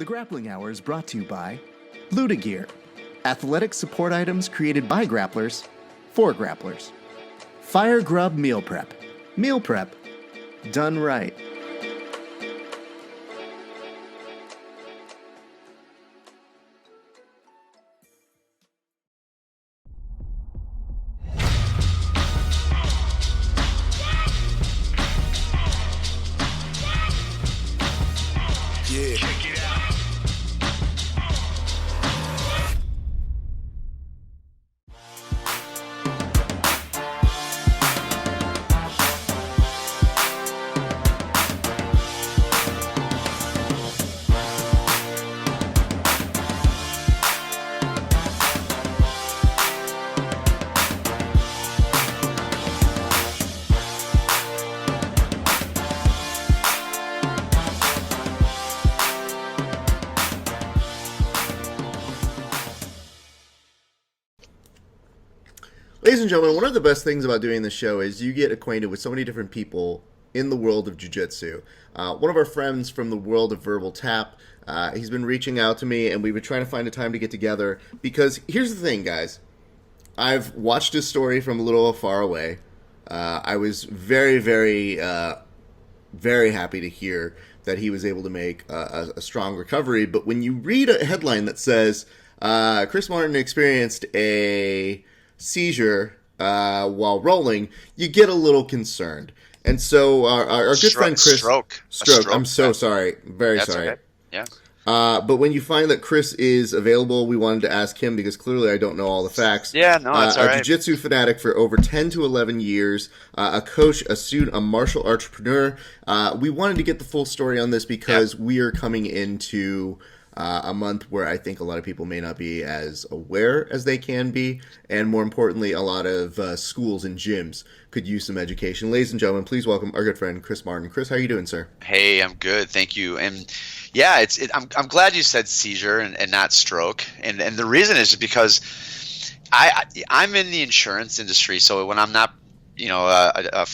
The Grappling Hour is brought to you by Luda Gear, athletic support items created by grapplers for grapplers. Fire Grub Meal Prep. Meal prep done right. Yeah. Check it out. Ladies and gentlemen, one of the best things about doing this show is you get acquainted with so many different people in the world of jiu-jitsu. One of our friends from the world of Verbal Tap, he's been reaching out to me, and we've been trying to find a time to get together, because here's the thing, guys. I've watched his story from a little far away. I was very, very, very happy to hear that he was able to make a strong recovery, but when you read a headline that says, Chris Martin experienced a seizure while rolling, you get a little concerned. And so our good friend Chris... Stroke. I'm so sorry. Very That's sorry. Okay. Yeah. But when you find that Chris is available, we wanted to ask him, because clearly I don't know all the facts. Yeah, no, that's all right. A jiu-jitsu fanatic for over 10 to 11 years, a coach, a student, a martial entrepreneur. We wanted to get the full story on this because we are coming into a month where I think a lot of people may not be as aware as they can be, and more importantly, a lot of schools and gyms could use some education. Ladies and gentlemen, please welcome our good friend Chris Martin. Chris, how are you doing, sir? Hey, I'm good, thank you. And yeah, I'm glad you said seizure and not stroke. And the reason is because I'm in the insurance industry, so when I'm not a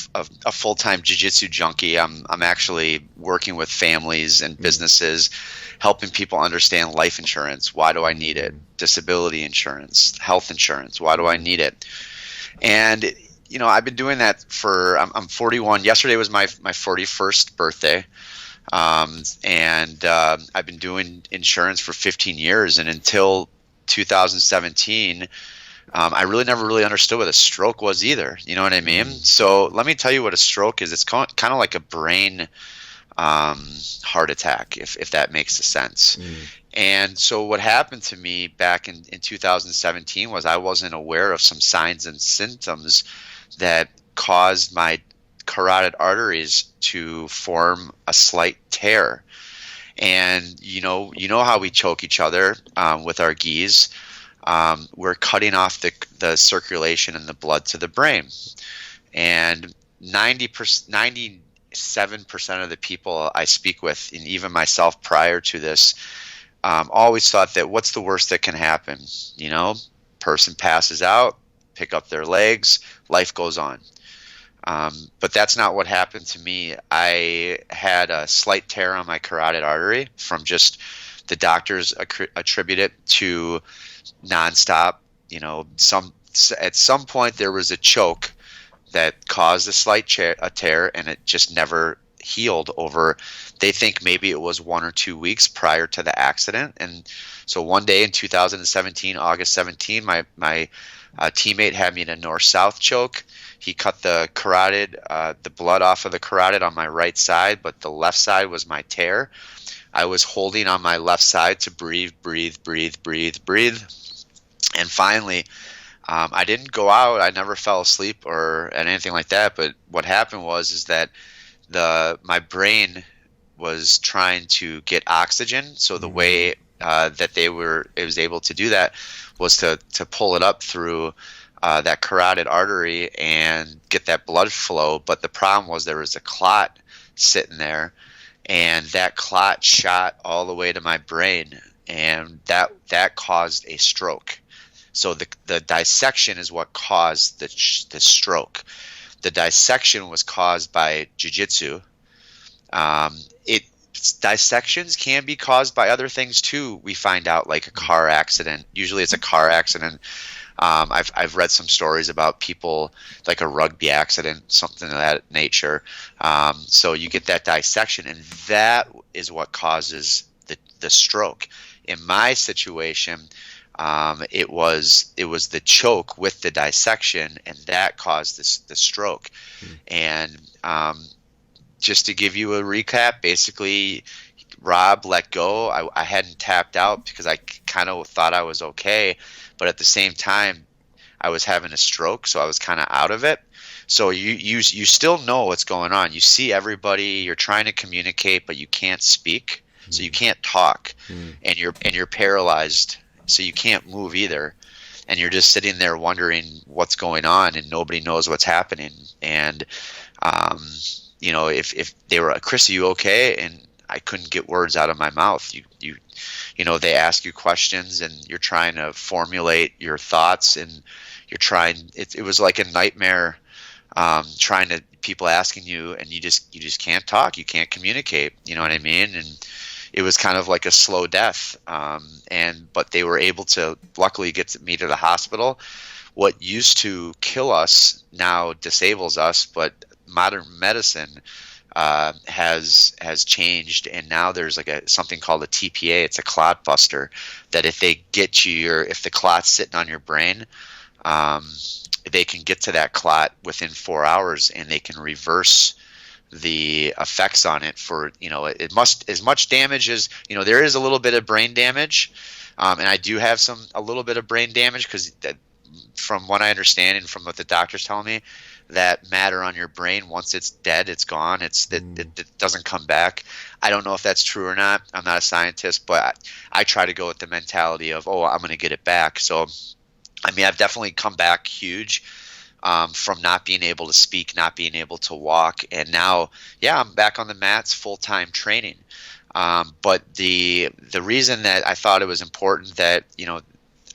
full-time jiu-jitsu junkie, I'm actually working with families and businesses, helping people understand life insurance. Why do I need it? Disability insurance, health insurance. Why do I need it? And I've been doing that I'm 41. Yesterday was my 41st birthday. And I've been doing insurance for 15 years, and until 2017, I never really understood what a stroke was either. You know what I mean? So let me tell you what a stroke is. It's kind of like a brain heart attack, if that makes sense. And so what happened to me back in 2017 was I wasn't aware of some signs and symptoms that caused my carotid arteries to form a slight tear. And you know how we choke each other with our gis. We're cutting off the circulation and the blood to the brain. And 97% of the people I speak with, and even myself prior to this, always thought that what's the worst that can happen? Person passes out, pick up their legs, life goes on. But that's not what happened to me. I had a slight tear on my carotid artery from just the doctors attribute it to nonstop. At some point there was a choke that caused a slight tear, and it just never healed over. They think maybe it was 1 or 2 weeks prior to the accident. And so one day in 2017, August 17, my teammate had me in a north-south choke. He cut the carotid, the blood off of the carotid on my right side, but the left side was my tear. I was holding on my left side to breathe. And finally, I didn't go out. I never fell asleep or anything like that. But what happened was that my brain was trying to get oxygen. So the way that it was able to do that was to pull it up through that carotid artery and get that blood flow. But the problem was there was a clot sitting there, and that clot shot all the way to my brain, and that caused a stroke. So the dissection is what caused the stroke. The dissection was caused by jiu-jitsu. dissections can be caused by other things too. We find out, like a car accident. Usually it's a car accident. I've read some stories about people, like a rugby accident, something of that nature. So you get that dissection, and that is what causes the stroke. In my situation, it was the choke with the dissection, and that caused the stroke. And just to give you a recap, basically, Rob let go. I hadn't tapped out because I kind of thought I was okay, but at the same time, I was having a stroke, so I was kind of out of it. So you still know what's going on. You see everybody. You're trying to communicate, but you can't speak, so you can't talk, and you're paralyzed, so you can't move either, and you're just sitting there wondering what's going on, and nobody knows what's happening. And if they were, Chris, are you okay? And I couldn't get words out of my mouth. They ask you questions, and you're trying to formulate your thoughts, and you're trying. It was like a nightmare, people asking you, and you just can't talk. You can't communicate. You know what I mean? And it was kind of like a slow death. But they were able to luckily get me to the hospital. What used to kill us now disables us, but modern medicine has changed, and now there's like something called a TPA. It's a clot buster that if they get you, if the clot's sitting on your brain, they can get to that clot within 4 hours, and they can reverse the effects on it for, it must, as much damage as, there is a little bit of brain damage. And I do have a little bit of brain damage because from what I understand and from what the doctor's telling me, that matter on your brain, once it's dead, it's gone. It doesn't come back. I don't know if that's true or not. I'm not a scientist, but I try to go with the mentality of, I'm going to get it back. So, I mean, I've definitely come back huge from not being able to speak, not being able to walk. And now, I'm back on the mats, full-time training. But the reason that I thought it was important that,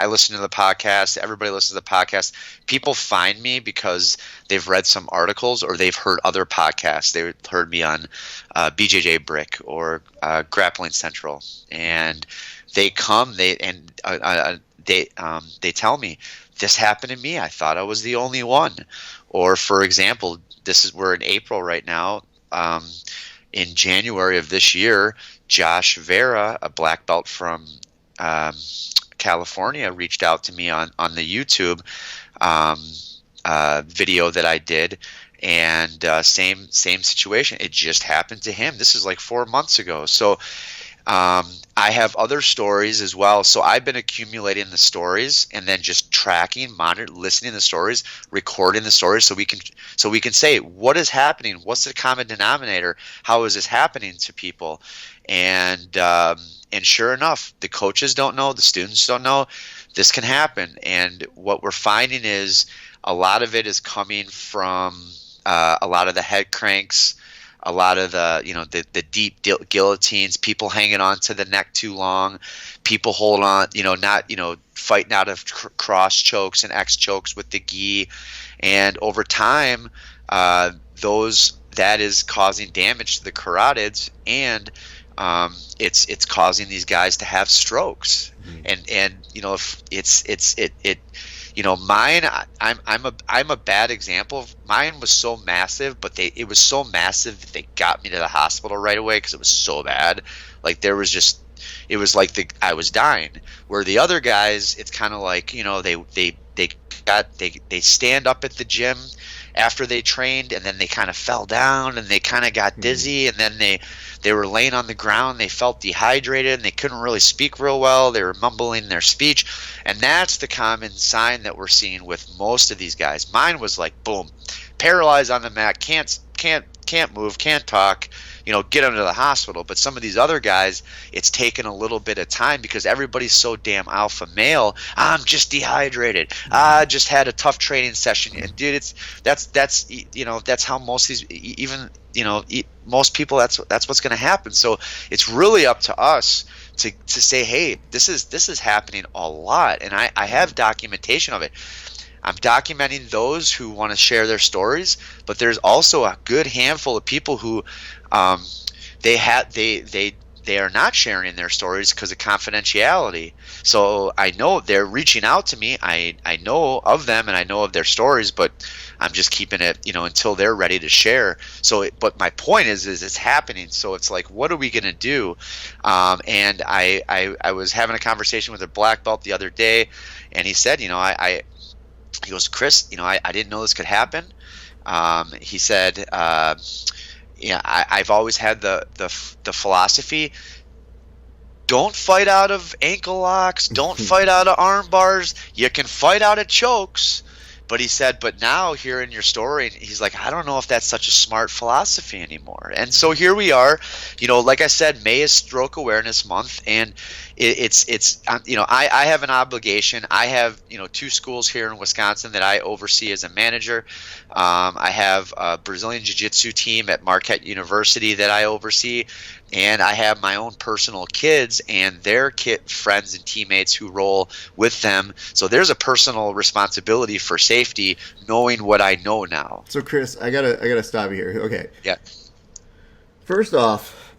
I listen to the podcast, everybody listens to the podcast. People find me because they've read some articles or they've heard other podcasts. They heard me on BJJ Brick or Grappling Central, and they come. They tell me, this happened to me. I thought I was the only one. Or for example, we're in April right now. In January of this year, Josh Vera, a black belt from California, reached out to me on the YouTube video that I did, and same situation. It just happened to him. This is like 4 months ago. So I have other stories as well. So I've been accumulating the stories and then just tracking, monitoring, listening to the stories, recording the stories, so we can say what is happening, what's the common denominator, how is this happening to people, and sure enough, the coaches don't know, the students don't know, this can happen. And what we're finding is a lot of it is coming from a lot of the head cranks, a lot of the deep guillotines, people hanging on to the neck too long, people hold on, not fighting out of cross chokes and X chokes with the gi, and over time, that is causing damage to the carotids, and it's causing these guys to have strokes. And if mine, I'm a bad example. Mine was so massive, but it was so massive that they got me to the hospital right away because it was so bad. Like it was like I was dying. Where the other guys, it's kind of like, they stand up at the gym after they trained, and then they kind of fell down and they kind of got dizzy, and then they were laying on the ground, they felt dehydrated, and they couldn't really speak real well, they were mumbling their speech. And that's the common sign that we're seeing with most of these guys. Mine was like, boom, paralyzed on the mat, can't move, can't talk, get them to the hospital. But some of these other guys, it's taken a little bit of time because everybody's so damn alpha male. I'm just dehydrated. I just had a tough training session. And dude, that's how most of these, most people, that's what's going to happen. So it's really up to us to say, hey, this is happening a lot. And I have documentation of it. I'm documenting those who want to share their stories, but there's also a good handful of people who they are not sharing their stories because of confidentiality. So I know they're reaching out to me. I know of them and I know of their stories, but I'm just keeping it, until they're ready to share. But my point is it's happening. So it's like, what are we going to do? And I was having a conversation with a black belt the other day, and he said, he goes, Chris, I didn't know this could happen. He said, I've always had the philosophy: don't fight out of ankle locks, don't fight out of arm bars. You can fight out of chokes. But he said, but now hearing your story, he's like, I don't know if that's such a smart philosophy anymore. And so here we are, like I said, May is Stroke Awareness Month, and I have an obligation. I have, 2 schools here in Wisconsin that I oversee as a manager. I have a Brazilian Jiu-Jitsu team at Marquette University that I oversee, and I have my own personal kids and their friends and teammates who roll with them. So there's a personal responsibility for safety, knowing what I know now. So Chris, I gotta stop you here. Okay. Yeah. First off,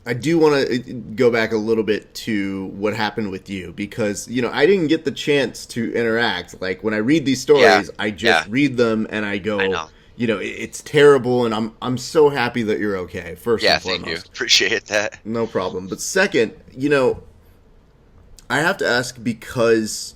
I do want to go back a little bit to what happened with you, because I didn't get the chance to interact. Like, when I read these stories, I just read them and I go, I know. It's terrible, and I'm so happy that you're okay. First and foremost. Thank you. Appreciate that. No problem. But second, I have to ask, because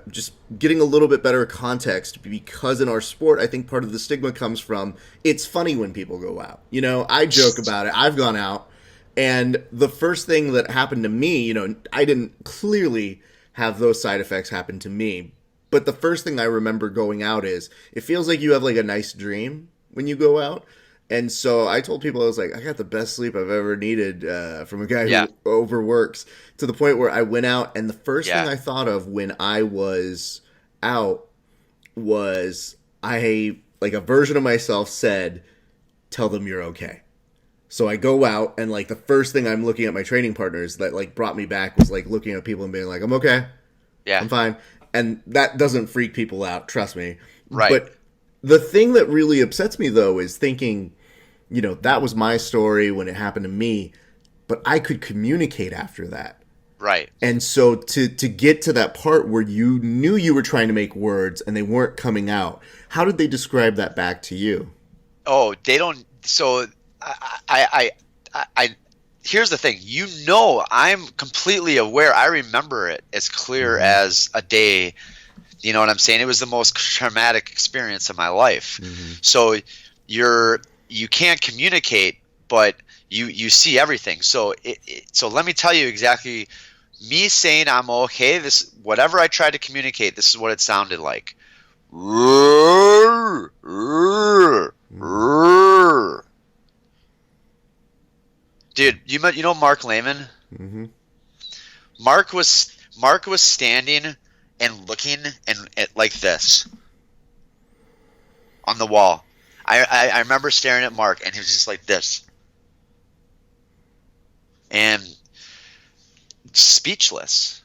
just getting a little bit better context, because in our sport, I think part of the stigma comes from, it's funny when people go out. I joke about it. I've gone out, and the first thing that happened to me, I didn't clearly have those side effects happen to me. But the first thing I remember going out is, it feels like you have like a nice dream when you go out. And so I told people, I was like, I got the best sleep I've ever needed from a guy who overworks, to the point where I went out, and the first thing I thought of when I was out was, a version of myself said, tell them you're okay. So I go out, and the first thing I'm looking at my training partners that brought me back was looking at people and being like, I'm okay. Yeah. I'm fine. And that doesn't freak people out, trust me. Right. But the thing that really upsets me, though, is thinking, that was my story when it happened to me, but I could communicate after that. Right. And so to get to that part where you knew you were trying to make words and they weren't coming out, how did they describe that back to you? Oh, they don't. So I here's the thing. I'm completely aware. I remember it as clear as a day. You know what I'm saying? It was the most traumatic experience of my life. Mm-hmm. So you can't communicate, but you see everything. So so let me tell you exactly. Me saying I'm okay. Whatever I tried to communicate, this is what it sounded like. Dude, you know Mark Lehman? Mm-hmm. Mark was standing and looking like this on the wall. I remember staring at Mark, and he was just like this, and speechless.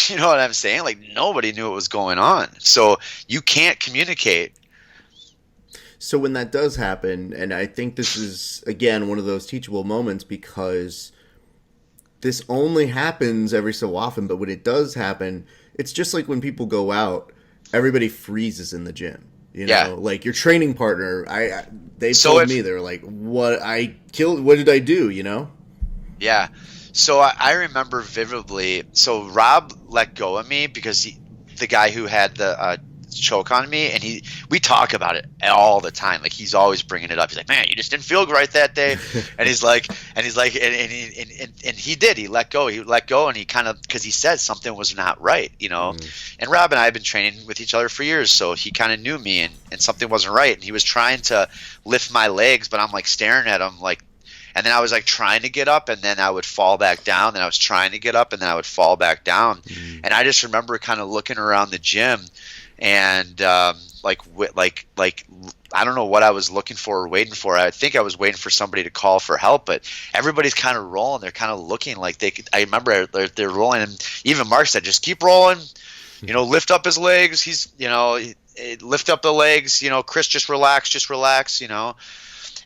You know what I'm saying? Nobody knew what was going on. So you can't communicate. So when that does happen, and I think this is, again, one of those teachable moments, because this only happens every so often, but when it does happen, it's just like when people go out, everybody freezes in the gym. Your training partner, they told me, they were like, what did I do, Yeah. So I remember vividly, so Rob let go of me because the guy who had the choke on me, and we talk about it all the time. He's always bringing it up. He's like, man, you just didn't feel right that day. And he did. He let go, and he kind of, because he said something was not right, And Rob and I have been training with each other for years, so he kind of knew me, and something wasn't right. And he was trying to lift my legs, but I'm staring at him and then I was trying to get up, and then I would fall back down. Then I was trying to get up, and then I would fall back down. Mm. And I just remember kind of looking around the gym, and I don't know what I was looking for or waiting for. I think I was waiting for somebody to call for help, but everybody's kind of rolling. They're kind of looking like they could. I remember they're rolling, and even Mark said, "Just keep rolling, lift up his legs." He's, lift up the legs. Chris, just relax,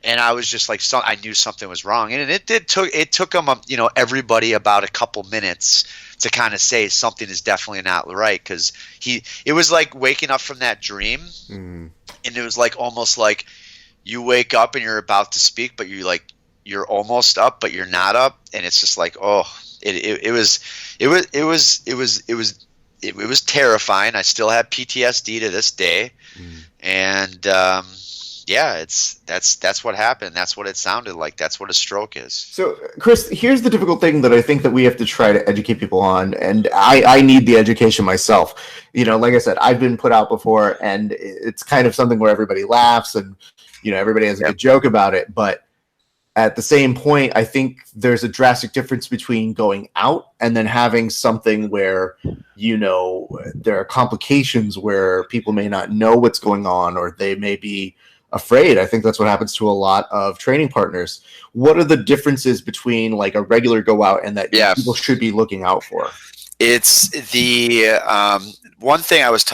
and I was just like, I knew something was wrong, and it took him, everybody about a couple minutes to kind of say something is definitely not right, because it was like waking up from that dream, Mm. and it was like almost like you wake up and you're about to speak, but you're almost up, but you're not up, and it's just like, oh, it was terrifying. I still have PTSD to this day, and yeah, that's what happened. That's what it sounded like. That's what a stroke is. So, Chris, here's the difficult thing that I think that we have to try to educate people on, and I need the education myself. Like I said, I've been put out before, and it's kind of something where everybody laughs and, everybody has a good joke about it. But at the same point, I think there's a drastic difference between going out and then having something where, there are complications where people may not know what's going on, or they may be afraid. I think that's what happens to a lot of training partners. What are the differences between like a regular go out and that people should be looking out for? It's the one thing I was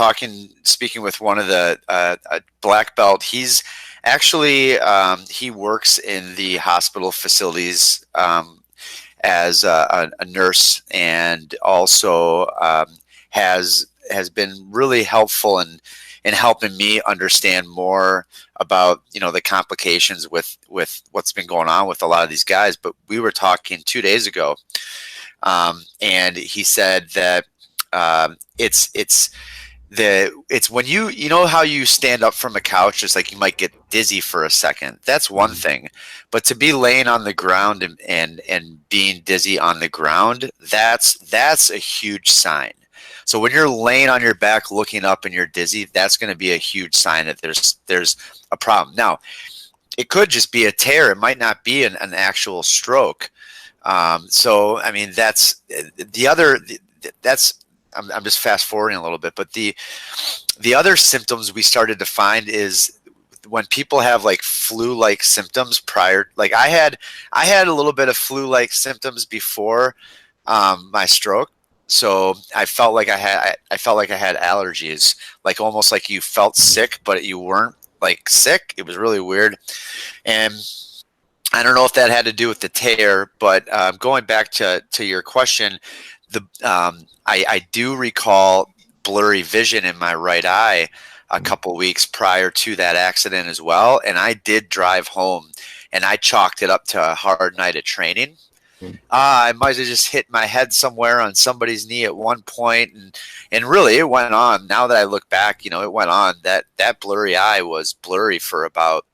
speaking with one of the a black belt. He's actually he works in the hospital facilities as a nurse, and also has been really helpful in helping me understand more about the complications with what's been going on with a lot of these guys. But we were talking 2 days ago, and he said that it's when you know how you stand up from a couch, it's like you might get dizzy for a second. That's one thing, but to be laying on the ground and being dizzy on the ground, that's a huge sign. So when you're laying on your back looking up and you're dizzy, that's going to be a huge sign that there's a problem. Now, it could just be a tear. It might not be an actual stroke. So, I mean, that's the other. I'm just fast forwarding a little bit, but the other symptoms we started to find is when people have like flu-like symptoms prior. Like I had a little bit of flu-like symptoms before my stroke. So I felt like I had allergies, like almost like you felt sick, but you weren't like sick. It was really weird. And I don't know if that had to do with the tear, but going back to your question, I do recall blurry vision in my right eye a couple weeks prior to that accident as well. And I did drive home, and I chalked it up to a hard night of training. I might have just hit my head somewhere on somebody's knee at one point, and really it went on. Now that I look back, it went on. That blurry eye was blurry for about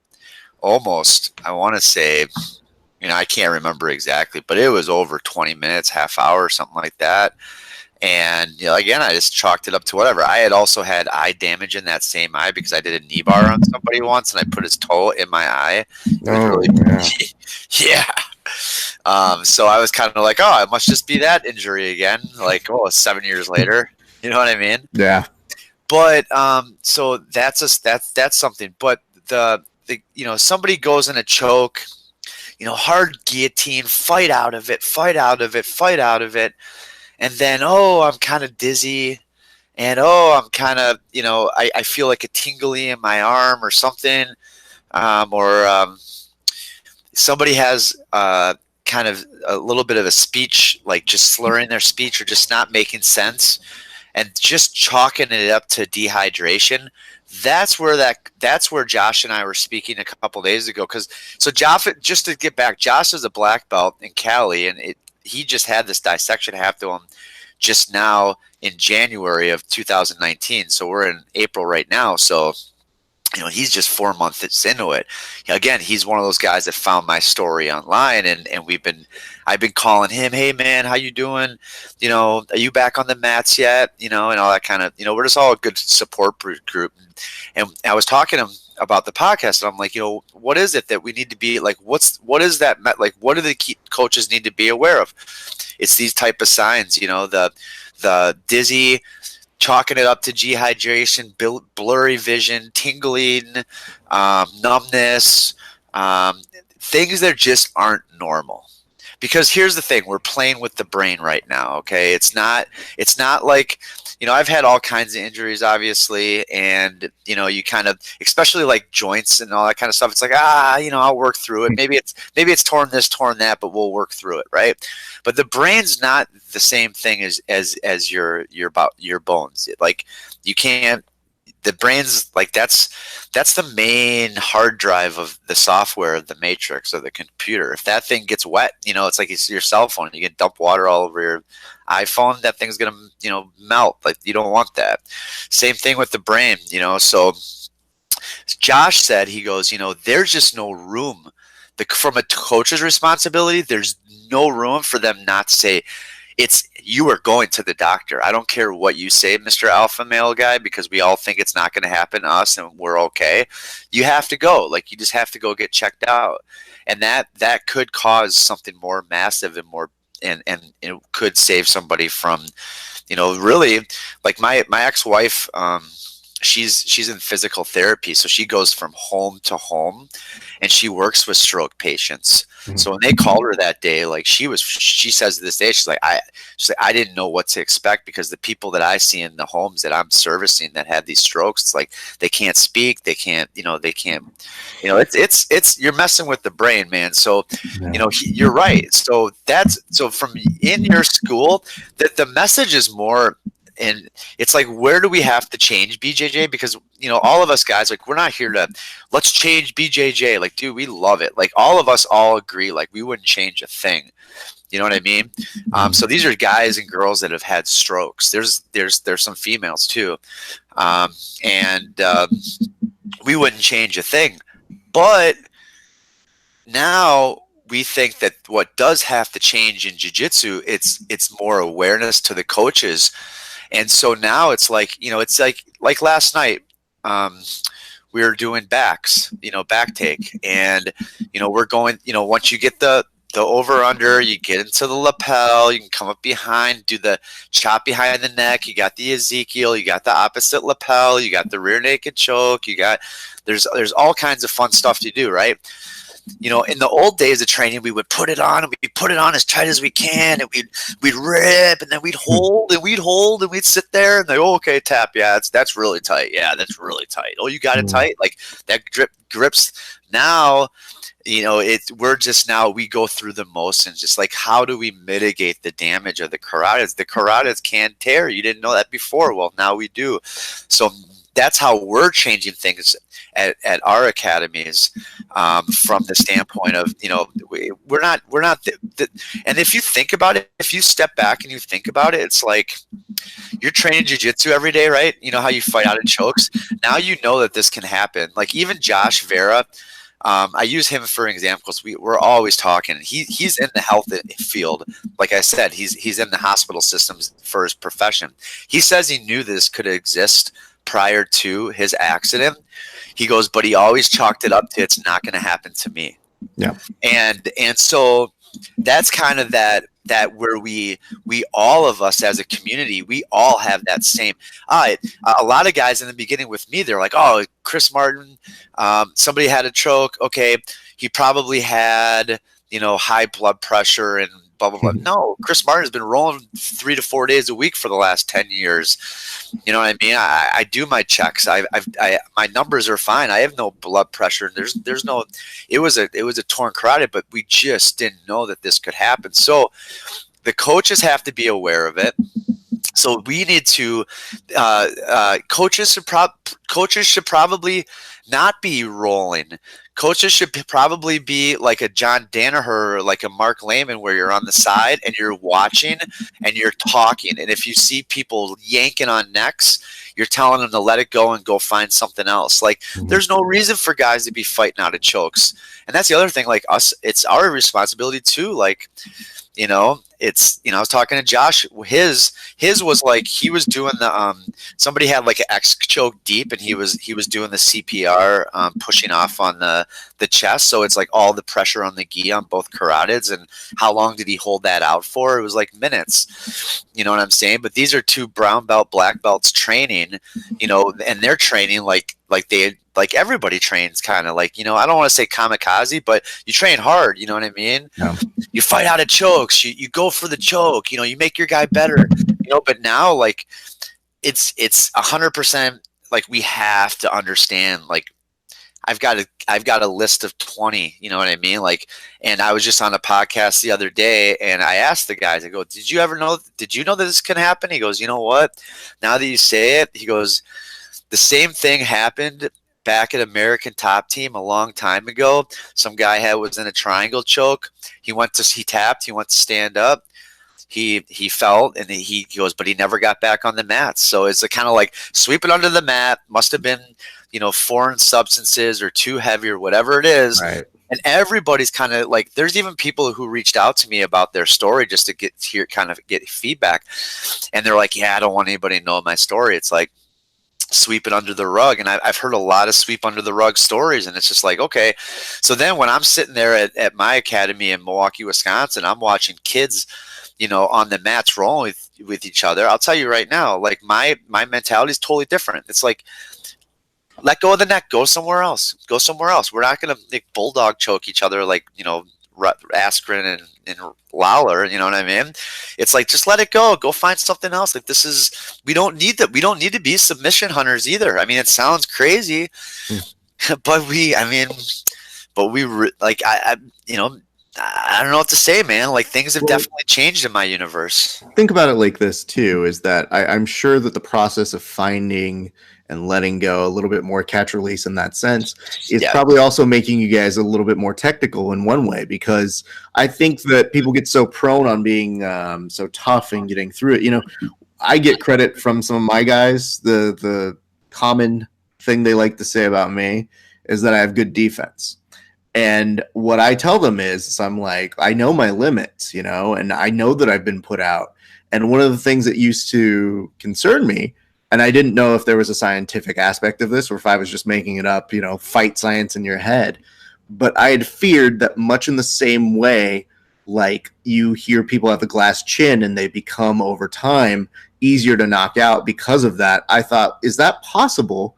almost, I want to say, I can't remember exactly, but it was over 20 minutes, half hour, something like that. And again, I just chalked it up to whatever. I had also had eye damage in that same eye because I did a knee bar on somebody once, and I put his toe in my eye. It was really, yeah. So I was kind of like, oh, it must just be that injury again. Like, 7 years later, you know what I mean? Yeah. But so that's something. But the somebody goes in a choke, hard guillotine, fight out of it. And then, I'm kind of dizzy, and I'm kind of, I feel like a tingly in my arm or something, or somebody has kind of a little bit of a speech, like just slurring their speech or just not making sense, and just chalking it up to dehydration. That's where Josh and I were speaking a couple days ago. So Josh, just to get back, Josh is a black belt in Cali, and he just had this dissection happen to him just now in January of 2019. So we're in April right now. So, he's just 4 months into it. Again, he's one of those guys that found my story online, and I've been calling him, hey man, how you doing? Are you back on the mats yet? And all that kind of, we're just all a good support group. And I was talking to him about the podcast, and I'm like, what is it that we need to be like? What is that? Like, what do the key coaches need to be aware of? It's these type of signs, the dizzy, chalking it up to dehydration, blurry vision, tingling, numbness, things that just aren't normal. because here's the thing, we're playing with the brain right now. Okay. It's not like, I've had all kinds of injuries, obviously. And, you kind of, especially like joints and all that kind of stuff. It's like, I'll work through it. Maybe it's torn this, torn that, but we'll work through it. Right. But the brain's not the same thing as your bones. Like you can't, the brain's like, that's the main hard drive of the software of the matrix of the computer. If that thing gets wet, it's like it's your cell phone. You get dump water all over your iPhone, that thing's gonna melt. Like you don't want that. Same thing with the brain. So Josh said, he goes, there's just no room. From a coach's responsibility, there's no room for them not to say, you are going to the doctor. I don't care what you say, Mr. Alpha Male guy, because we all think it's not going to happen to us and we're okay. You have to go. Like you just have to go get checked out. And that could cause something more massive and more, and it could save somebody from, really, like my ex-wife, she's in physical therapy. So she goes from home to home and she works with stroke patients. So when they called her that day, like she says to this day, she's like, I didn't know what to expect, because the people that I see in the homes that I'm servicing that have these strokes, it's like they can't speak, they can't, it's you're messing with the brain, man. So, you're right. So from in your school, that the message is more. And it's like, where do we have to change BJJ? Because, all of us guys, like, we're not here to, let's change BJJ. Like, dude, we love it. Like, all of us all agree, like, we wouldn't change a thing. You know what I mean? So these are guys and girls that have had strokes. There's some females too. We wouldn't change a thing. But now we think that what does have to change in jiu-jitsu, it's more awareness to the coaches. And so now it's like, it's like last night, we were doing backs, back take. And, we're going, once you get the over under, you get into the lapel, you can come up behind, do the chop behind the neck. You got the Ezekiel, you got the opposite lapel, you got the rear naked choke. There's all kinds of fun stuff to do, right? In the old days of training, we would put it on and we'd put it on as tight as we can, and we'd rip, and then we'd hold and we'd sit there and they, okay, tap. Yeah, that's really tight. Yeah, that's really tight. Oh, you got it tight. Like that grips. Now, we go through the motions, just like, how do we mitigate the damage of the carotids? The carotids can tear. You didn't know that before. Well, now we do. So that's how we're changing things at our academies, from the standpoint of, we're not and if you think about it, if you step back and you think about it, it's like you're training jiu-jitsu every day, right? You know how you fight out of chokes. Now that this can happen. Like even Josh Vera, I use him for examples. We're always talking. He's in the health field. Like I said, he's in the hospital systems for his profession. He says he knew this could exist prior to his accident. He goes, but he always chalked it up to, it's not going to happen to me. Yeah. And so that's kind of that where we all of us as a community, we all have that same. A lot of guys in the beginning with me, they're like, oh, Chris Martin, somebody had a choke. Okay, he probably had high blood pressure and blah blah blah. No, Chris Martin has been rolling 3 to 4 days a week for the last 10 years. You know what I mean? I do my checks. My numbers are fine. I have no blood pressure. There's no. It was a torn carotid, but we just didn't know that this could happen. So the coaches have to be aware of it. So we need to. Coaches should probably not be rolling. Coaches should probably be like a John Danaher or like a Mark Lehman, where you're on the side and you're watching and you're talking. And if you see people yanking on necks, you're telling them to let it go and go find something else. Like there's no reason for guys to be fighting out of chokes. And that's the other thing, like us, it's our responsibility too. Like, I was talking to Josh, his was like, he was doing the, somebody had like an X choke deep and he was doing the CPR, pushing off on the chest. So it's like all the pressure on the gi on both carotids. And how long did he hold that out for? It was like minutes, you know what I'm saying? But these are two brown belt, black belts training, and they're training like like everybody trains kind of like, I don't want to say kamikaze, but you train hard. You know what I mean? Yeah. You fight out of chokes. You go for the choke. You make your guy better. But now like it's 100%. Like we have to understand. Like I've got a list of 20. You know what I mean? Like, and I was just on a podcast the other day, and I asked the guys. I go, Did you know that this can happen? He goes, you know what? Now that you say it, he goes, the same thing happened back at American Top Team a long time ago. Some guy was in a triangle choke. He tapped. He went to stand up. He fell, and he goes, but he never got back on the mat. So it's a kind of like sweep it under the mat. Must have been, foreign substances or too heavy or whatever it is. Right. And everybody's kind of like, there's even people who reached out to me about their story just to get feedback. And they're like, yeah, I don't want anybody to know my story. It's like, sweep it under the rug. And I've heard a lot of sweep under the rug stories. And it's just like, okay. So then when I'm sitting there at my academy in Milwaukee, Wisconsin, I'm watching kids, on the mats rolling with each other. I'll tell you right now, like my mentality is totally different. It's like, let go of the neck, go somewhere else. We're not going to make bulldog choke each other like, Askren and Lawler, you know what I mean? It's like, just let it go find something else. Like we don't need to be submission hunters either. I mean, it sounds crazy, but I don't know what to say, man. Like things have definitely changed in my universe. Think about it like this too, is that I'm sure that the process of finding and letting go a little bit more catch release in that sense is probably also making you guys a little bit more technical in one way, because I think that people get so prone on being so tough and getting through it. I get credit from some of my guys. The common thing they like to say about me is that I have good defense. And what I tell them is I'm like, I know my limits, and I know that I've been put out. And one of the things that used to concern me, and I didn't know if there was a scientific aspect of this or if I was just making it up, fight science in your head. But I had feared that much in the same way, like you hear people have the glass chin and they become over time easier to knock out because of that. I thought, is that possible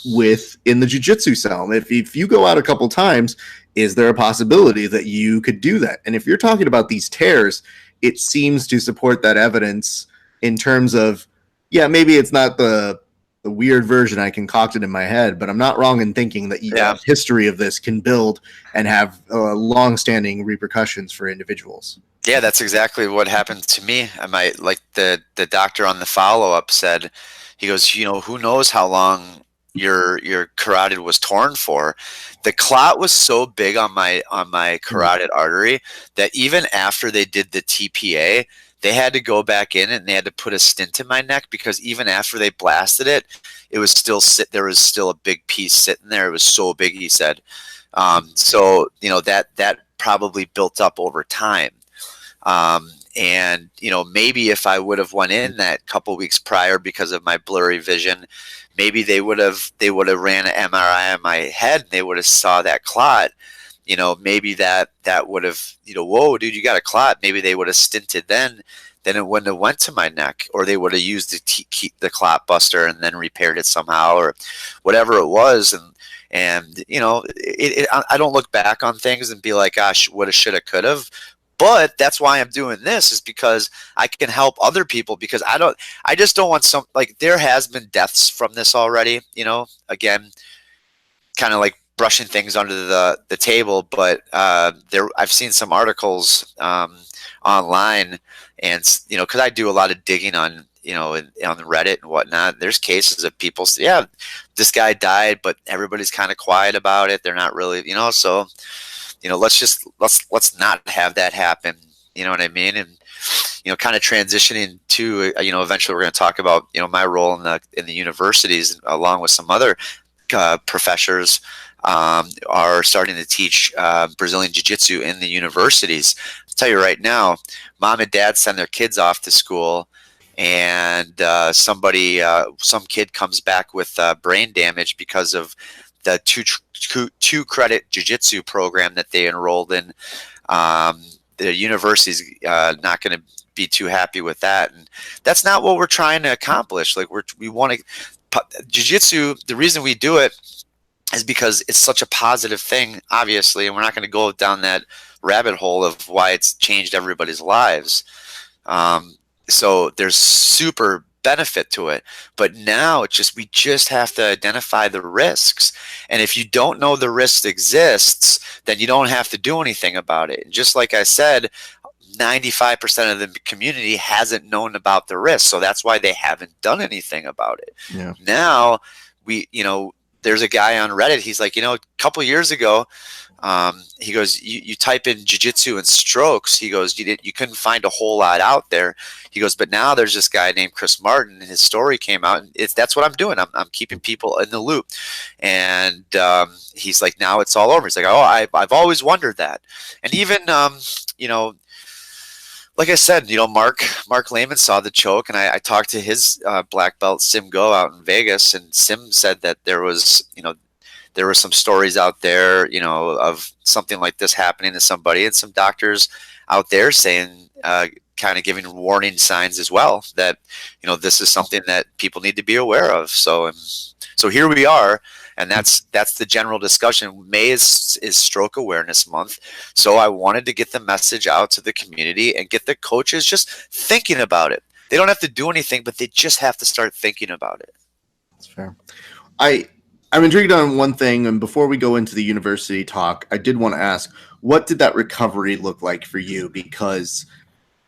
in the jiu-jitsu realm? If you go out a couple times, is there a possibility that you could do that? And if you're talking about these tears, it seems to support that evidence in terms of, yeah, maybe it's not the weird version I concocted in my head, but I'm not wrong in thinking that the history of this can build and have long-standing repercussions for individuals. Yeah, that's exactly what happened to me. The doctor on the follow-up said, he goes, who knows how long your carotid was torn for. The clot was so big on my carotid artery that even after they did the TPA, they had to go back in and they had to put a stent in my neck, because even after they blasted it, it was still there was still a big piece sitting there. It was so big, he said. So that probably built up over time. And maybe if I would have went in that couple weeks prior because of my blurry vision, maybe they would have ran an MRI on my head and they would have saw that clot. Maybe that would have, whoa, dude, you got a clot. Maybe they would have stented then it wouldn't have went to my neck, or they would have used the clot buster and then repaired it somehow, or whatever it was. And I don't look back on things and be like, gosh, woulda, shoulda, could have. But that's why I'm doing this, is because I can help other people, because I just don't want there has been deaths from this already, again, kind of like brushing things under the table. But I've seen some articles online, and, cause I do a lot of digging on, on the Reddit and whatnot. There's cases of people say, yeah, this guy died, but everybody's kind of quiet about it. They're not really, so let's not have that happen. You know what I mean? And, kind of transitioning to, eventually we're going to talk about, my role in the universities, along with some other professors, are starting to teach Brazilian Jiu-Jitsu in the universities. I'll tell you right now, mom and dad send their kids off to school, and some kid comes back with brain damage because of the two credit jiu-jitsu program that they enrolled in. The university's not going to be too happy with that, and that's not what we're trying to accomplish. Like we want to. jiu-jitsu, the reason we do it is because it's such a positive thing, obviously, and we're not going to go down that rabbit hole of why it's changed everybody's lives. So there's super benefit to it, but now we just have to identify the risks. And if you don't know the risk exists, then you don't have to do anything about it. And just like I said, 95% of the community hasn't known about the risk, so that's why they haven't done anything about it. Yeah. Now there's a guy on Reddit. He's like, a couple years ago, he goes, you type in jiu-jitsu and strokes. He goes, you couldn't find a whole lot out there. He goes, but now there's this guy named Chris Martin, and his story came out, and that's what I'm doing. I'm keeping people in the loop. And he's like, now it's all over. He's like, oh, I've always wondered that. And even, like I said, Mark Lehman saw the choke, and I talked to his black belt Sim Go out in Vegas, and Sim said that there were some stories out there, of something like this happening to somebody, and some doctors out there saying, kind of giving warning signs as well, that this is something that people need to be aware of. So here we are. And that's the general discussion. May is Stroke Awareness Month. So I wanted to get the message out to the community and get the coaches just thinking about it. They don't have to do anything, but they just have to start thinking about it. That's fair. I'm intrigued on one thing, and before we go into the university talk, I did want to ask, what did that recovery look like for you? Because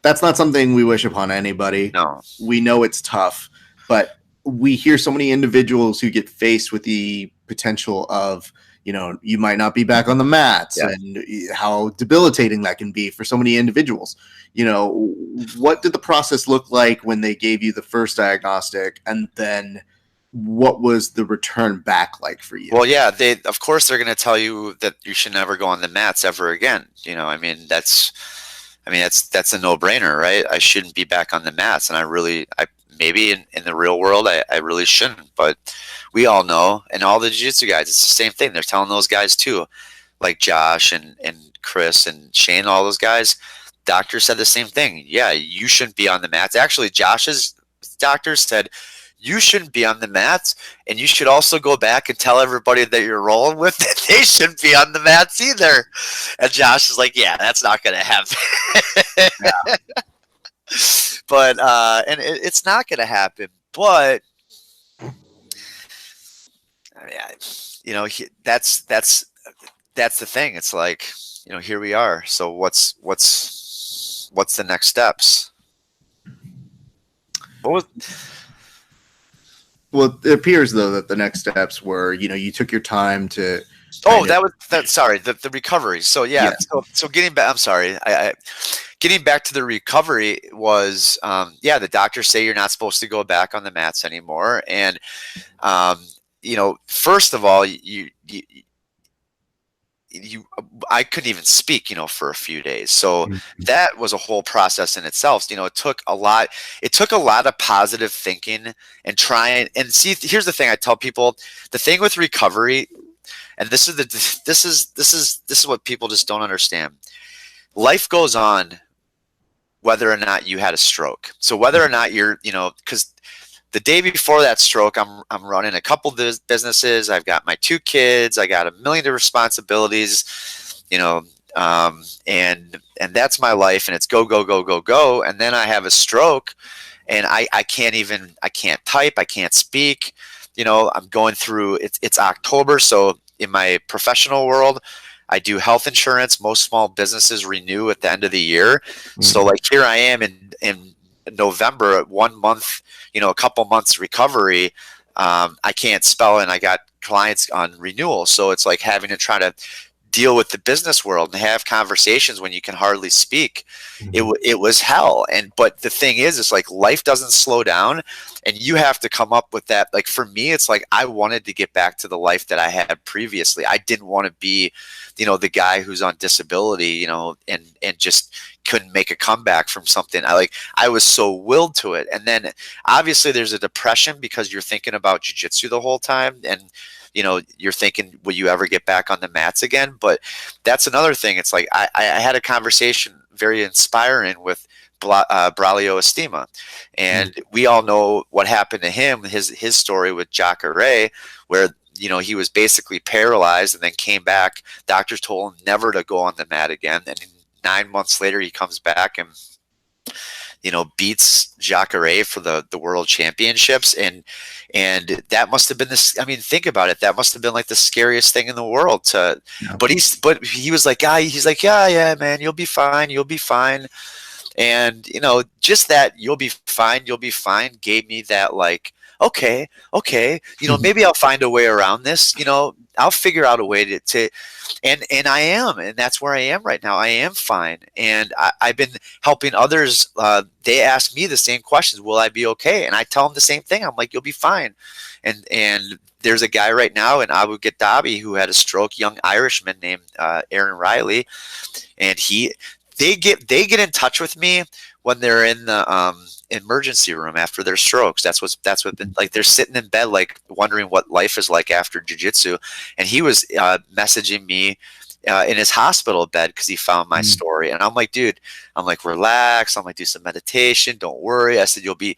that's not something we wish upon anybody. No. We know it's tough, but we hear so many individuals who get faced with the potential of, you might not be back on the mats, yeah, and how debilitating that can be for so many individuals. What did the process look like when they gave you the first diagnostic, and then what was the return back like for you? Well, yeah, of course they're going to tell you that you should never go on the mats ever again. That's a no-brainer, right? I shouldn't be back on the mats, and maybe in the real world, I really shouldn't. But we all know, and all the jiu-jitsu guys, it's the same thing. They're telling those guys too, like Josh and Chris and Shane, all those guys. Doctors said the same thing. Yeah, you shouldn't be on the mats. Actually, Josh's doctor said you shouldn't be on the mats, and you should also go back and tell everybody that you're rolling with that they shouldn't be on the mats either. And Josh is like, yeah, that's not going to happen. Yeah. But and it's not going to happen. But that's the thing. It's like, here we are. So what's the next steps? Well, it appears though that the next steps were, you took your time to. Sorry, the recovery. So yeah. So getting back. I'm sorry. Getting back to the recovery was, the doctors say you're not supposed to go back on the mats anymore. And, first of all, I couldn't even speak, for a few days. So that was a whole process in itself. It took a lot of positive thinking and trying and see. Here's the thing I tell people, the thing with recovery, and this is what people just don't understand. Life goes on whether or not you had a stroke. So whether or not you're, because the day before that stroke, I'm running a couple of businesses. I've got my 2 kids. I got a million responsibilities, and that's my life. And it's go, go, go, go, go. And then I have a stroke, and I can't type. I can't speak. I'm going through. It's October, so in my professional world, I do health insurance. Most small businesses renew at the end of the year. Mm-hmm. So like here I am in November, 1 month, a couple months recovery. I can't spell, and I got clients on renewal. So it's like having to try to deal with the business world and have conversations when you can hardly speak. Mm-hmm. It was hell. But the thing is, it's like life doesn't slow down, and you have to come up with that. Like for me, it's like I wanted to get back to the life that I had previously. I didn't want to be, the guy who's on disability, and just couldn't make a comeback from something. I was so willed to it. And then obviously there's a depression because you're thinking about jiu-jitsu the whole time, and you're thinking, will you ever get back on the mats again? But that's another thing. It's like I had a conversation very inspiring with Braulio Estima, and we all know what happened to him. His story with Jacare, where he was basically paralyzed and then came back. Doctors told him never to go on the mat again, and 9 months later he comes back and beats Jacare for the world championships, and that must have been this. I mean, think about it. That must have been like the scariest thing in the world to. Yeah. But he was like, he's like, yeah, man, you'll be fine, and just that you'll be fine gave me that like, okay, maybe I'll find a way around this. I'll figure out a way to and I am, and that's where I am right now. I am fine, and I've been helping others. They ask me the same questions: will I be okay? And I tell them the same thing. I'm like, you'll be fine. And there's a guy right now in Abu Dhabi who had a stroke, young Irishman named Aaron Riley, and they get in touch with me when they're in the emergency room after their strokes. That's what like, they're sitting in bed like wondering what life is like after jiu-jitsu, and he was messaging me in his hospital bed because he found my story. And I'm like, dude, relax. I'm like, do some meditation, don't worry. I said, you'll be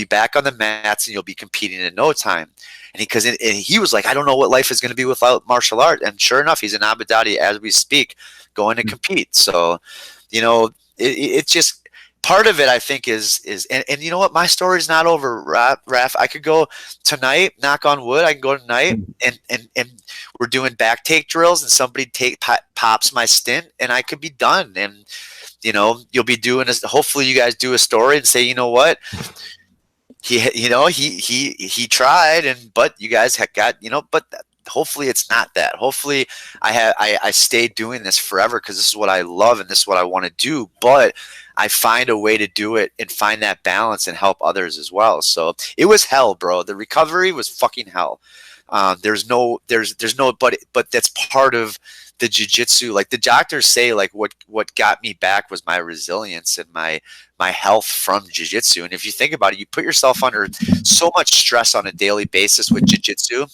back on the mats and you'll be competing in no time. And he was like, I don't know what life is going to be without martial art. And sure enough, he's in Abu Dhabi as we speak, going to compete. So it's just part of it, I think, is and you know what? My story's not over, Raph. I could go tonight, knock on wood. I can go tonight, and we're doing back take drills, and somebody pops my stint, and I could be done. And you'll be doing this. Hopefully, you guys do a story and say, you know what? He tried, but you guys have got but. Hopefully it's not that. Hopefully I stay doing this forever because this is what I love and this is what I want to do. But I find a way to do it and find that balance and help others as well. So it was hell, bro. The recovery was fucking hell. There's no, but that's part of the jiu-jitsu. Like the doctors say, like what got me back was my resilience and my health from jiu-jitsu. And if you think about it, you put yourself under so much stress on a daily basis with jiu-jitsu.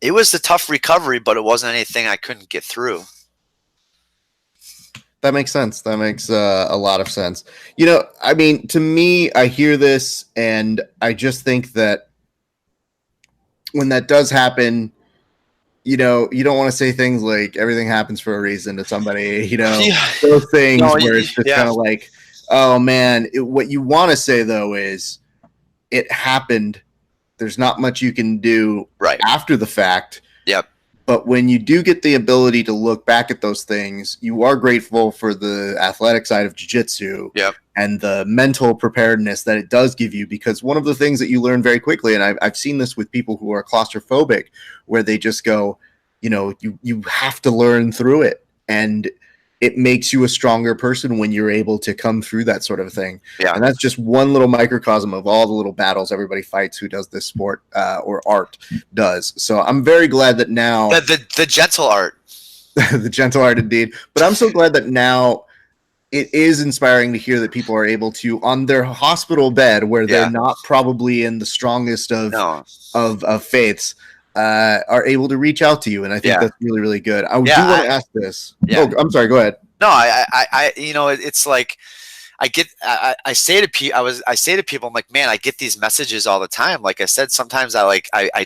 It was a tough recovery, but it wasn't anything I couldn't get through. That makes sense. That makes a lot of sense. I mean, to me, I hear this and I just think that when that does happen, you don't want to say things like everything happens for a reason to somebody, those things where it's just kind of like, oh man, what you want to say though is it happened. There's not much you can do after the fact. Yep. But when you do get the ability to look back at those things, you are grateful for the athletic side of jiu-jitsu and the mental preparedness that it does give you. Because one of the things that you learn very quickly, and I've seen this with people who are claustrophobic, where they just go, you have to learn through it. And it makes you a stronger person when you're able to come through that sort of thing. Yeah. And that's just one little microcosm of all the little battles everybody fights who does this sport or art does. So I'm very glad that now the gentle art, the gentle art indeed. But I'm so glad that now it is inspiring to hear that people are able to, on their hospital bed where they're not probably in the strongest of faiths, are able to reach out to you, and I think that's really, really good. I do want to ask this. Oh, I'm sorry. Go ahead. No, it's like I say to people, I'm like, man, I get these messages all the time. Like I said, sometimes I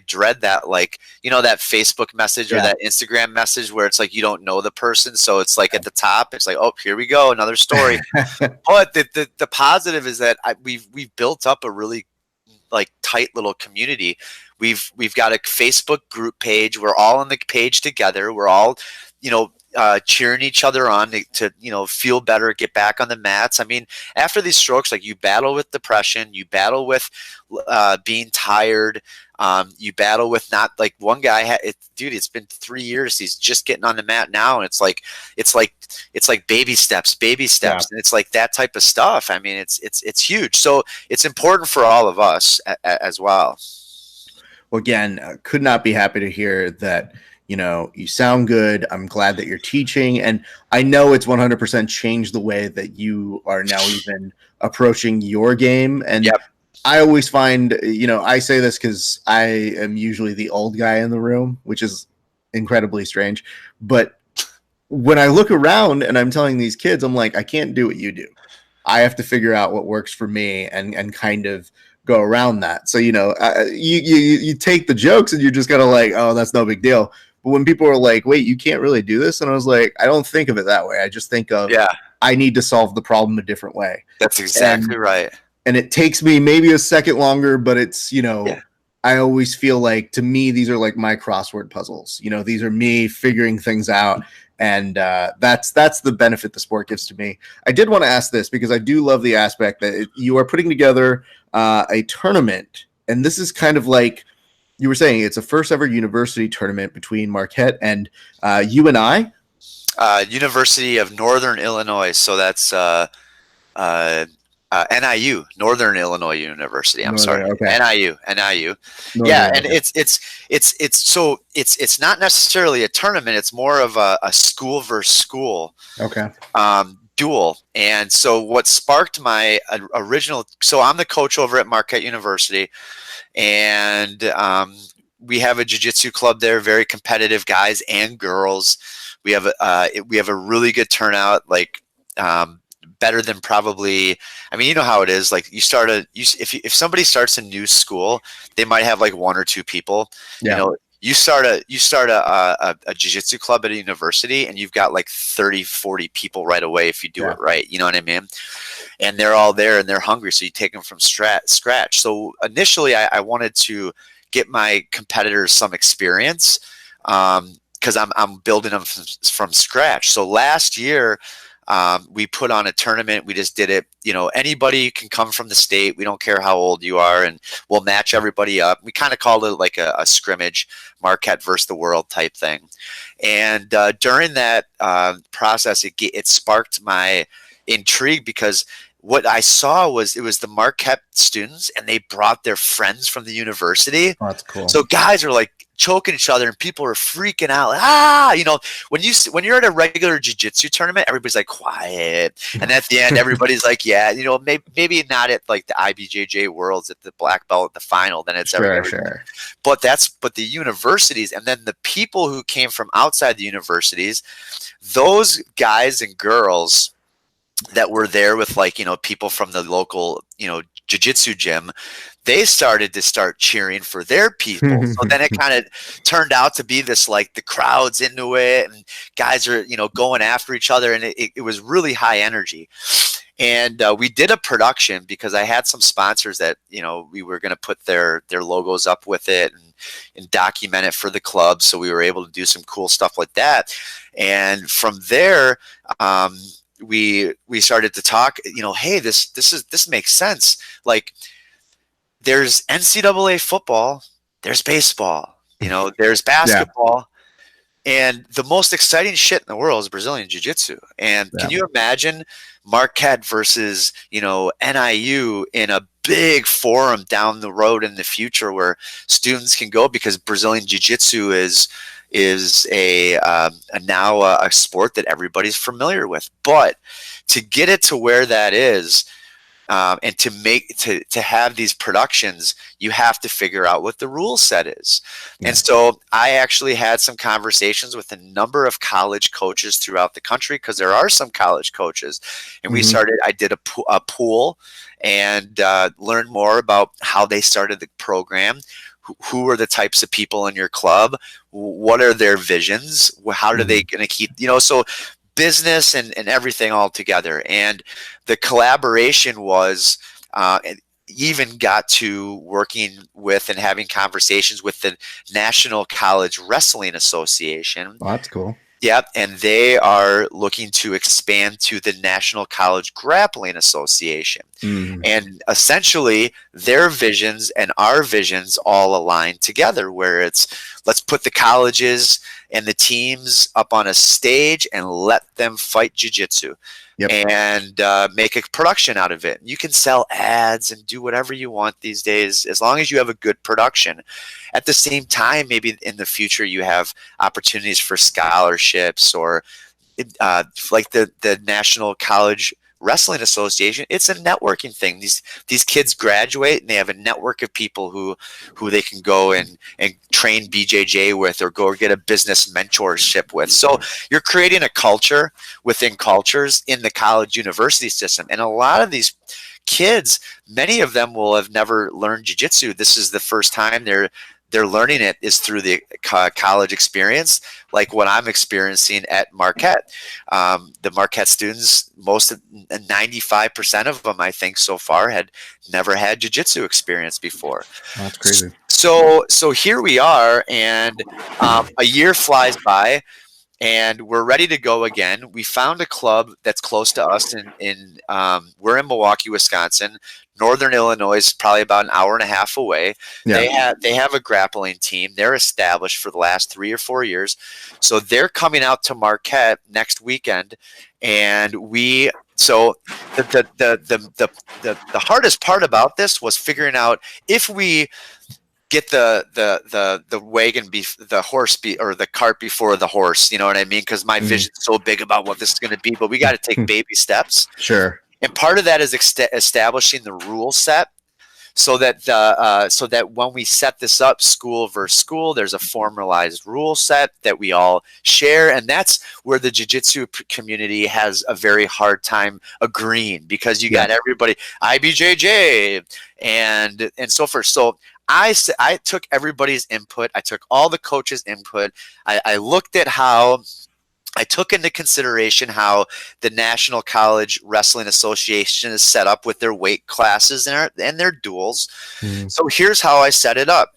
dread that, like, that Facebook message or that Instagram message where it's like you don't know the person, so it's like at the top, it's like, oh, here we go, another story. But the positive is that we've built up a really like tight little community. We've got a Facebook group page. We're all on the page together. We're all, cheering each other on to feel better, get back on the mats. I mean, after these strokes, like you battle with depression, you battle with being tired, you battle with not, like one guy it's been 3 years. He's just getting on the mat now, and it's like baby steps, and it's like that type of stuff. I mean, it's huge. So it's important for all of us as well. Well, again, could not be happy to hear that, you sound good. I'm glad that you're teaching. And I know it's 100% changed the way that you are now even approaching your game. And I always find, I say this because I am usually the old guy in the room, which is incredibly strange. But when I look around and I'm telling these kids, I'm like, I can't do what you do. I have to figure out what works for me and kind of go around that. So, you take the jokes and you're just kind of like, oh, that's no big deal. But when people are like, wait, you can't really do this. And I was like, I don't think of it that way. I just think of, Yeah, I need to solve the problem a different way. that's exactly right. And it takes me maybe a second longer, but it's, Yeah. I always feel like, to me, these are like my crossword puzzles. These are me figuring things out. And that's the benefit the sport gives to me. I did want to ask this because I do love the aspect that you are putting together a tournament. And this is kind of like you were saying, it's a first ever university tournament between Marquette and UNI. University of Northern Illinois. So that's NIU, Northern Illinois University. I'm sorry, okay. NIU. Northern, Yeah, and okay. it's not necessarily a tournament. It's more of a school versus school Okay. duel. And so what sparked my original? So I'm the coach over at Marquette University, and we have a jiu-jitsu club there. Very competitive guys and girls. We have a really good turnout. Like. Better than probably, I mean, you know how it is. Like if somebody starts a new school, they might have like one or two people. Yeah. You start a jiu-jitsu club at a university and you've got like 30, 40 people right away if you do it right. You know what I mean? And they're all there and they're hungry. So you take them from scratch. So initially I wanted to get my competitors some experience because I'm building them from scratch. So last year, we put on a tournament. We just did it. Anybody can come from the state. We don't care how old you are, and we'll match everybody up. We kind of called it like a scrimmage, Marquette versus the world type thing. And during that process, it sparked my intrigue because what I saw was it was the Marquette students, and they brought their friends from the university. Oh, that's cool. So guys are like choking each other, and people are freaking out. Like, when you're at a regular jiu-jitsu tournament, everybody's like quiet, and at the end, everybody's like, yeah, maybe not at like the IBJJ Worlds at the black belt at the final. Then it's sure. But the universities, and then the people who came from outside the universities, those guys and girls that were there with people from the local jiu-jitsu gym, they started cheering for their people. So then it kind of turned out to be this, like, the crowd's into it and guys are going after each other, and it was really high energy. And we did a production because I had some sponsors that we were going to put their logos up with it and document it for the club, so we were able to do some cool stuff like that. And from there, we started to talk, hey, this makes sense. Like, there's NCAA football, there's baseball, there's basketball, and the most exciting shit in the world is Brazilian Jiu-Jitsu. And can you imagine Marquette versus, NIU in a big forum down the road in the future where students can go, because Brazilian Jiu-Jitsu is now a sport that everybody's familiar with. But to get it to where that is, and to have these productions, you have to figure out what the rule set is. And so I actually had some conversations with a number of college coaches throughout the country, because there are some college coaches, and I did a pool and learned more about how they started the program. Who are the types of people in your club? What are their visions? How are they going to keep, so business and everything all together. And the collaboration was even got to working with and having conversations with the National College Wrestling Association. Oh, that's cool. Yep, and they are looking to expand to the National College Grappling Association. And essentially, their visions and our visions all align together, where it's, let's put the colleges and the teams up on a stage and let them fight jiu-jitsu. And make a production out of it. You can sell ads and do whatever you want these days, as long as you have a good production. At the same time, maybe in the future you have opportunities for scholarships, or like the National College Wrestling Association, it's a networking thing. These kids graduate and they have a network of people who they can go and train BJJ with, or go get a business mentorship with. So you're creating a culture within cultures in the college university system. And a lot of these kids, many of them will have never learned jiu-jitsu. This is the first time they're learning it is through the college experience, like what I'm experiencing at Marquette. The Marquette students, 95% of them, I think, so far had never had jiu-jitsu experience before. Oh, that's crazy. So here we are, and a year flies by, and we're ready to go again. We found a club that's close to us we're in Milwaukee, Wisconsin. Northern Illinois is probably about an hour and a half away. Yeah. They have a grappling team. They're established for the last 3 or 4 years. So they're coming out to Marquette next weekend, and so the hardest part about this was figuring out if we get the wagon the horse or the cart before the horse, you know what I mean? Because my vision's so big about what this is going to be, but we got to take baby steps. Sure. And part of that is establishing the rule set, so that so that when we set this up, school versus school, there's a formalized rule set that we all share, and that's where the jiu-jitsu community has a very hard time agreeing, because you got everybody IBJJ and so forth. So I took everybody's input. I took all the coaches' input. I looked at how. I took into consideration how the National College Wrestling Association is set up with their weight classes and their duels. So here's how I set it up.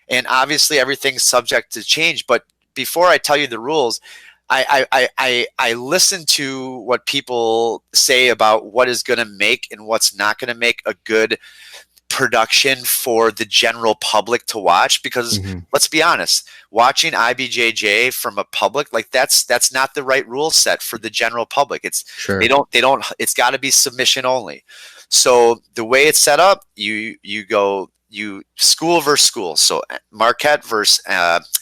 And obviously everything's subject to change. But before I tell you the rules, I listen to what people say about what is going to make and what's not going to make a good production for the general public to watch, because let's be honest, watching IBJJ from a public, like that's not the right rule set for the general public. It's they don't it's got to be submission only. So the way it's set up, you school versus school. So Marquette versus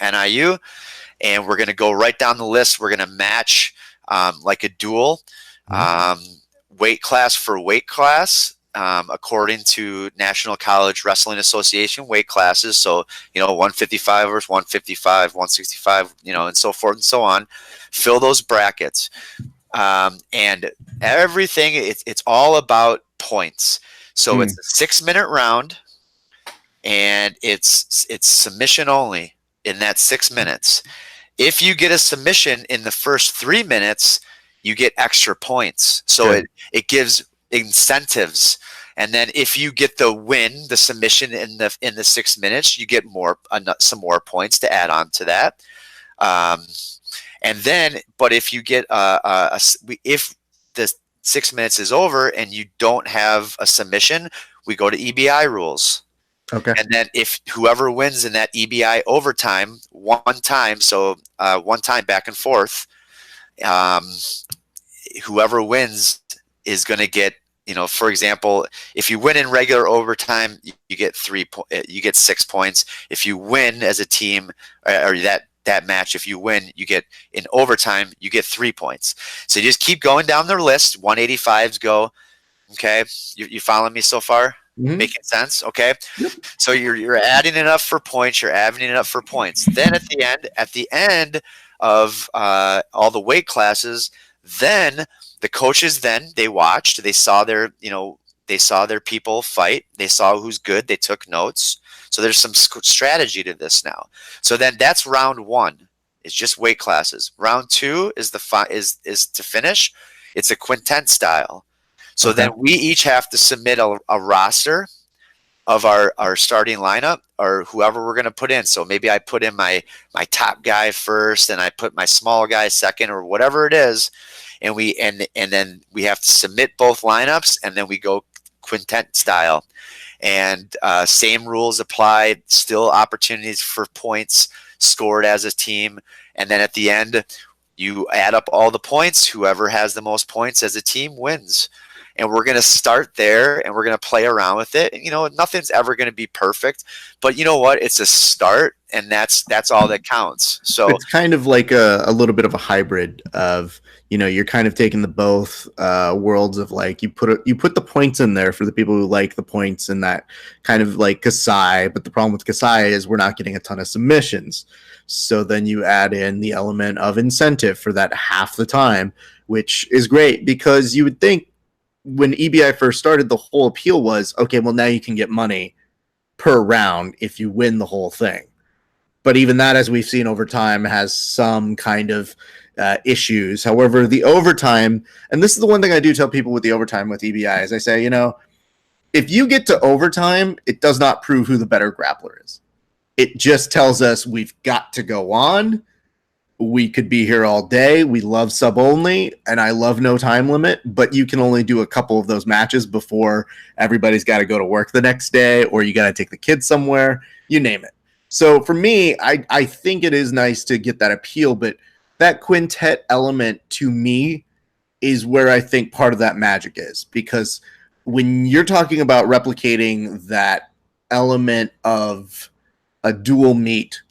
NIU, and we're going to go right down the list. We're going to match like a duel, weight class for weight class. According to National College Wrestling Association weight classes. So, 155 versus 155, 165, and so forth and so on. Fill those brackets. And everything, it's all about points. So it's a 6-minute round, and it's submission only in that 6 minutes. If you get a submission in the first 3 minutes, you get extra points. So it gives incentives, and then if you get the win, the submission in the 6 minutes, you get some more points to add on to that. And then, but if you get if the 6 minutes is over and you don't have a submission, we go to EBI rules. Okay. And then if whoever wins in that EBI overtime, one time back and forth, whoever wins is going to get, for example, if you win in regular overtime, you get 6 points. If you win as a team, or that match, if you win, you get in overtime, you get 3 points. So you just keep going down the list. 185s go. Okay, you following me so far? Making sense? Okay. Yep. So you're adding it up for points. You're adding it up for points. Then at the end of all the weight classes, then the coaches, they watched, they saw their people fight. They saw who's good. They took notes. So there's some strategy to this now. So then that's round 1. It's just weight classes. Round 2 is is to finish. It's a quintet style. So then we each have to submit a roster of our starting lineup, or whoever we're going to put in. So maybe I put in my top guy first, and I put my small guy second, or whatever it is. And then we have to submit both lineups, and then we go quintet style. And same rules apply, still opportunities for points scored as a team. And then at the end, you add up all the points. Whoever has the most points as a team wins. and we're going to start there and we're going to play around with it. And, nothing's ever going to be perfect, but you know what? It's a start, and that's all that counts. So it's kind of like a little bit of a hybrid of, you're kind of taking the both worlds of like you put the points in there for the people who like the points and that kind of like Kasai, but the problem with Kasai is we're not getting a ton of submissions. So then you add in the element of incentive for that half the time, which is great because you would think when EBI first started, the whole appeal was, okay, well now you can get money per round if you win the whole thing. But even that, as we've seen over time, has some kind of issues. However, the overtime, and this is the one thing I do tell people with the overtime with EBI, is I say, if you get to overtime, it does not prove who the better grappler is. It just tells us we've got to go on. We could be here all day. We love sub only, and I love no time limit, but you can only do a couple of those matches before everybody's got to go to work the next day, or you got to take the kids somewhere, you name it. So for me, I think it is nice to get that appeal, but that quintet element to me is where I think part of that magic is, because when you're talking about replicating that element of a dual meet,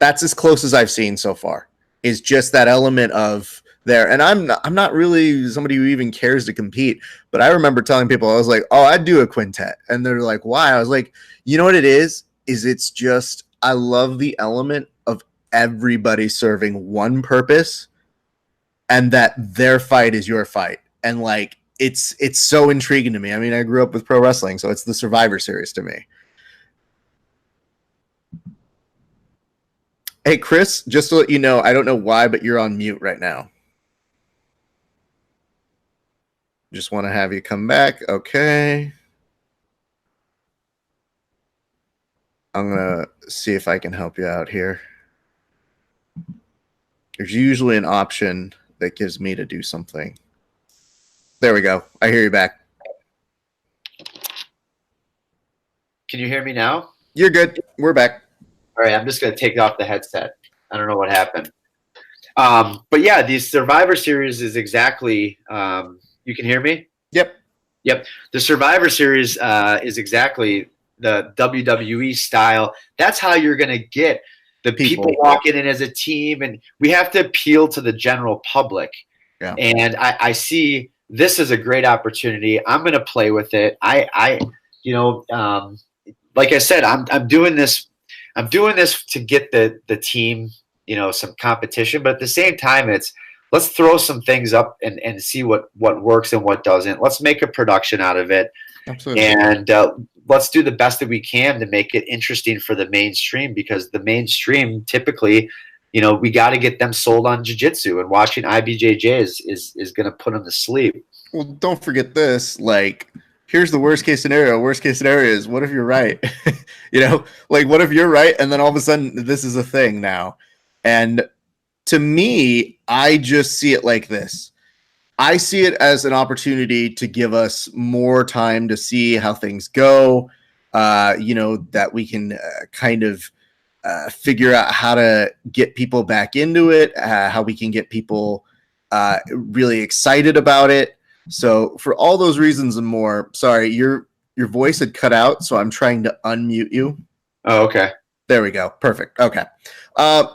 that's as close as I've seen so far, is just that element of there. And I'm not really somebody who even cares to compete, but I remember telling people, I was like, oh, I'd do a quintet. And they're like, why? I was like, you know what it is it's just, I love the element of everybody serving one purpose and that their fight is your fight. And like, it's so intriguing to me. I mean, I grew up with pro wrestling, so it's the Survivor Series to me. Hey, Chris, just to let you know, I don't know why, but you're on mute right now. Just want to have you come back. Okay. I'm going to see if I can help you out here. There's usually an option that gives me to do something. There we go. I hear you back. can you hear me now? You're good. We're back. All right, I'm just going to take off the headset. I don't know what happened. But yeah, the Survivor Series is exactly you can hear me? Yep. The Survivor Series is exactly the WWE style. That's how you're going to get the people walking in as a team, and we have to appeal to the general public. Yeah. And I see this is a great opportunity. I'm going to play with it. Like I said, I'm doing this. I'm doing this to get the team, some competition. But at the same time, it's let's throw some things up and see what works and what doesn't. Let's make a production out of it. Absolutely. And let's do the best that we can to make it interesting for the mainstream, because the mainstream typically, we got to get them sold on jiu-jitsu, and watching IBJJ is going to put them to sleep. Well, don't forget this. Like, here's the worst case scenario. Worst case scenario is, what if you're right? What if you're right, and then all of a sudden this is a thing now? And to me, I just see it like this. I see it as an opportunity to give us more time to see how things go, that we can kind of figure out how to get people back into it, how we can get people really excited about it. So for all those reasons and more, sorry, your voice had cut out, so I'm trying to unmute you. Oh, okay. There we go. Perfect. Okay.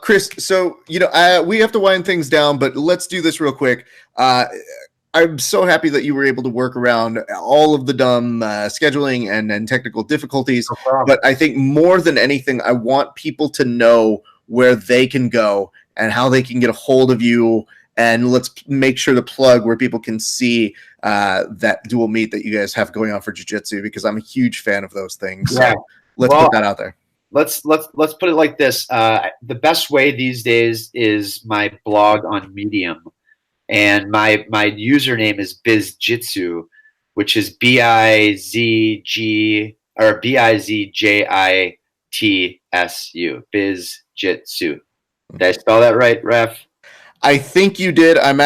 Chris, so, we have to wind things down, but let's do this real quick. I'm so happy that you were able to work around all of the dumb scheduling and technical difficulties. No problem. But I think more than anything, I want people to know where they can go and how they can get a hold of you. And let's make sure to plug where people can see that dual meet that you guys have going on for jiu-jitsu, because I'm a huge fan of those things. Yeah. So let's put that out there. Let's put it like this. The best way these days is my blog on Medium, and my username is BizJitsu, which is BIZG or BIZJITSU. BizJitsu. Did I spell that right, Ref? I think you did. I'm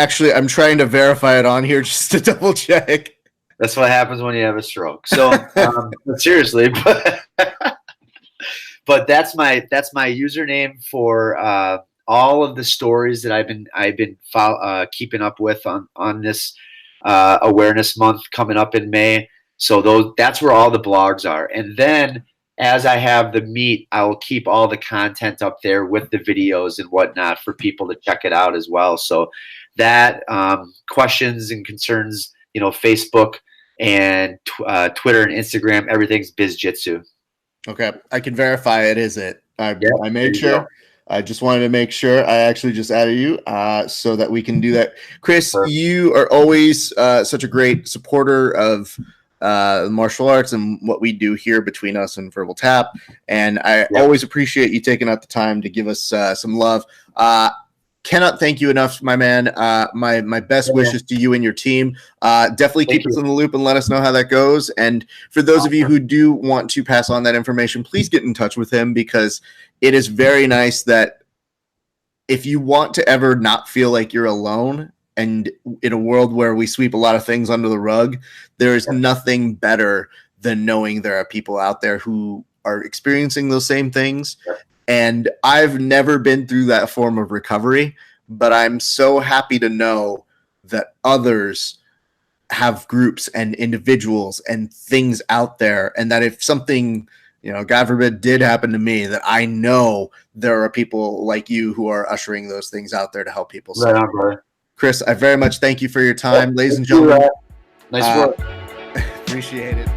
trying to verify it on here just to double check. That's what happens when you have a stroke. So seriously, but that's my username for all of the stories that I've been keeping up with on this Awareness Month coming up in May. So that's where all the blogs are. And then as I have the meet, I will keep all the content up there with the videos and whatnot for people to check it out as well. So that questions and concerns, Facebook and Twitter and Instagram, everything's BizJitsu. Okay, I can verify it. Is it? I made Go. sure. I just wanted to make sure. I actually just added you so that we can do that. Chris, you are always such a great supporter of martial arts and what we do here between us and Verbal Tap. And I always appreciate you taking out the time to give us some love. Cannot thank you enough, my man. My best wishes to you and your team. Definitely keep us in the loop and let us know how that goes. And for those of you who do want to pass on that information, please get in touch with him, because it is very nice that if you want to ever not feel like you're alone, and in a world where we sweep a lot of things under the rug, there is nothing better than knowing there are people out there who are experiencing those same things. And I've never been through that form of recovery, but I'm so happy to know that others have groups and individuals and things out there, and that if something, God forbid, did happen to me, that I know there are people like you who are ushering those things out there to help people. Right on, brother. Chris, I very much thank you for your time, ladies and gentlemen. Nice work. Appreciate it.